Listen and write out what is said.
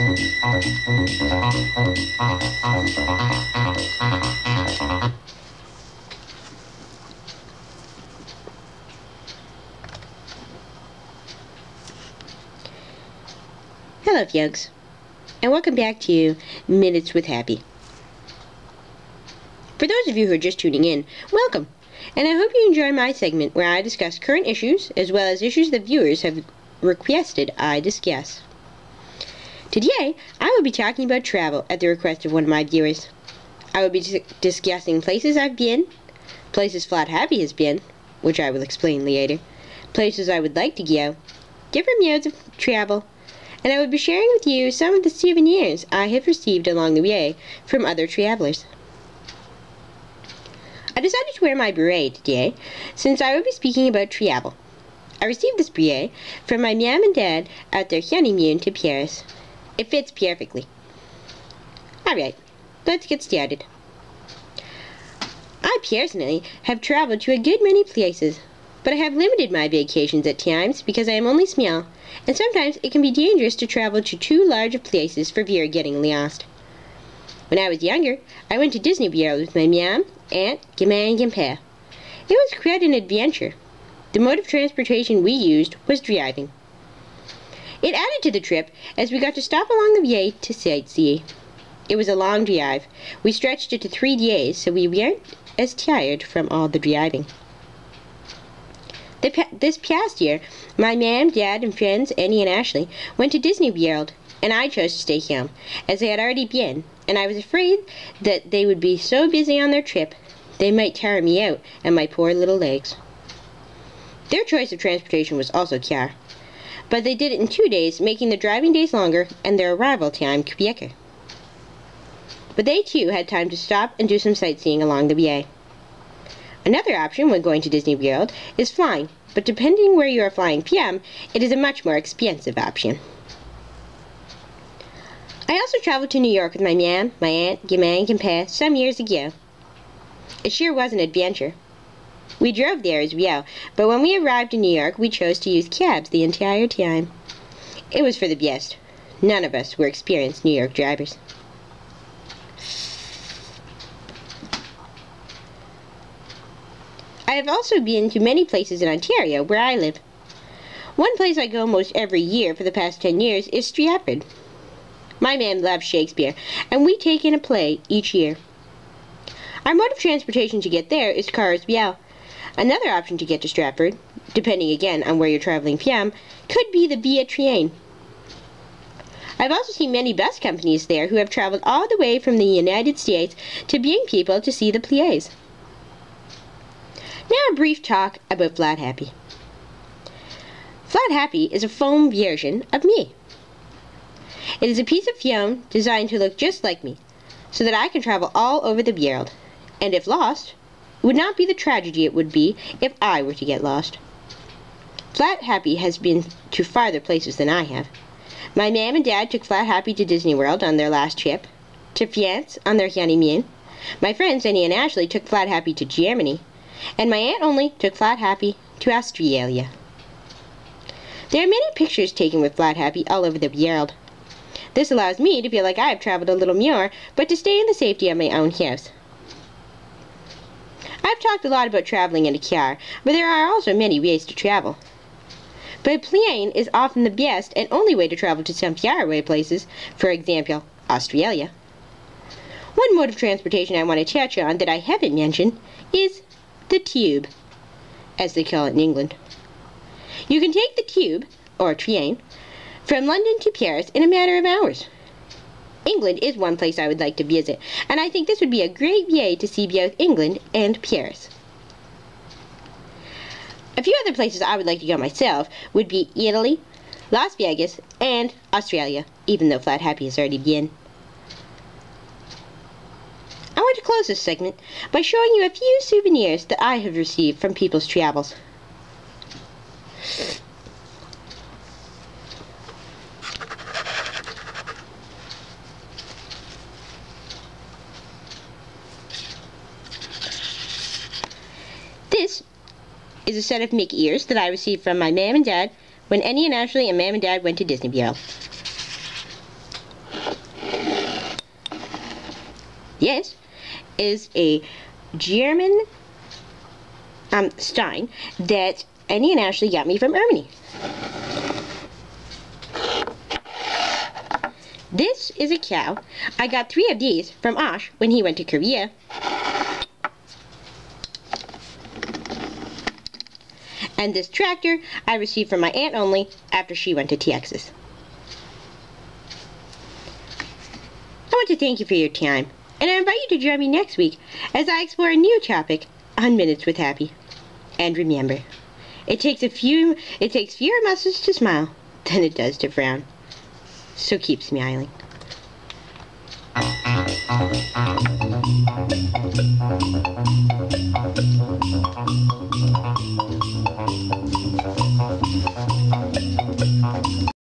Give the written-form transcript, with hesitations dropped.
Hello, folks, and welcome back to Minutes with Happy. For those of you who are just tuning in, welcome, and I hope you enjoy my segment where I discuss current issues as well as issues that viewers have requested I discuss. Today, I will be talking about travel at the request of one of my viewers. I will be discussing places I've been, places Flat Happy has been, which I will explain later, places I would like to go, different modes of travel, and I will be sharing with you some of the souvenirs I have received along the way from other travelers. I decided to wear my beret today since I will be speaking about travel. I received this beret from my mom and dad at their honeymoon to Paris. It fits perfectly. Alright, let's get started. I personally have traveled to a good many places, but I have limited my vacations at times because I am only small, and sometimes it can be dangerous to travel to too large of places for fear of getting lost. When I was younger, I went to Disney World with my mom, aunt, grandma, and grandpa. It was quite an adventure. The mode of transportation we used was driving. It added to the trip as we got to stop along the way to sightsee. It was a long drive. We stretched it to 3 days so we weren't as tired from all the driving. This past year, my mom, dad, and friends, Annie and Ashley, went to Disney World, and I chose to stay home, as they had already been, and I was afraid that they would be so busy on their trip, they might tire me out and my poor little legs. Their choice of transportation was also car, but they did it in 2 days, making the driving days longer and their arrival time quicker. But they too had time to stop and do some sightseeing along the way. Another option when going to Disney World is flying, but depending where you are flying from, it is a much more expensive option. I also traveled to New York with my mom, my aunt, grandma, and grandpa some years ago. It sure was an adventure. We drove there as well, but when we arrived in New York, we chose to use cabs the entire time. It was for the best. None of us were experienced New York drivers. I have also been to many places in Ontario, where I live. One place I go most every year for the past 10 years is Stratford. My mom loves Shakespeare, and we take in a play each year. Our mode of transportation to get there is car as well. Another option to get to Stratford, depending again on where you're traveling from, could be the via train. I've also seen many bus companies there who have traveled all the way from the United States to bring people to see the plays. Now a brief talk about Flat Happy. Flat Happy is a foam version of me. It is a piece of foam designed to look just like me, so that I can travel all over the world, and if lost, it would not be the tragedy it would be if I were to get lost. Flat Happy has been to farther places than I have. My mom and dad took Flat Happy to Disney World on their last trip, to France on their honeymoon. My friends Annie and Ashley took Flat Happy to Germany, and my aunt only took Flat Happy to Australia. There are many pictures taken with Flat Happy all over the world. This allows me to feel like I have traveled a little more, but to stay in the safety of my own house. I've talked a lot about traveling in a car, but there are also many ways to travel. But a plane is often the best and only way to travel to some faraway places, for example, Australia. One mode of transportation I want to touch on that I haven't mentioned is the tube, as they call it in England. You can take the tube, or train, from London to Paris in a matter of hours. England is one place I would like to visit, and I think this would be a great way to see both England and Paris. A few other places I would like to go myself would be Italy, Las Vegas, and Australia, even though Flat Happy has already been. I want to close this segment by showing you a few souvenirs that I have received from people's travels. This is a set of Mickey ears that I received from my mom and dad when Annie and Ashley and mom and dad went to Disney World. This is a German Stein that Annie and Ashley got me from Erminy. This is a cow. I got 3 of these from Osh when he went to Korea. And this tractor I received from my aunt only after she went to Texas. I want to thank you for your time, and I invite you to join me next week as I explore a new topic on Minutes with Happy. And remember, it takes fewer muscles to smile than it does to frown. So keep smiling.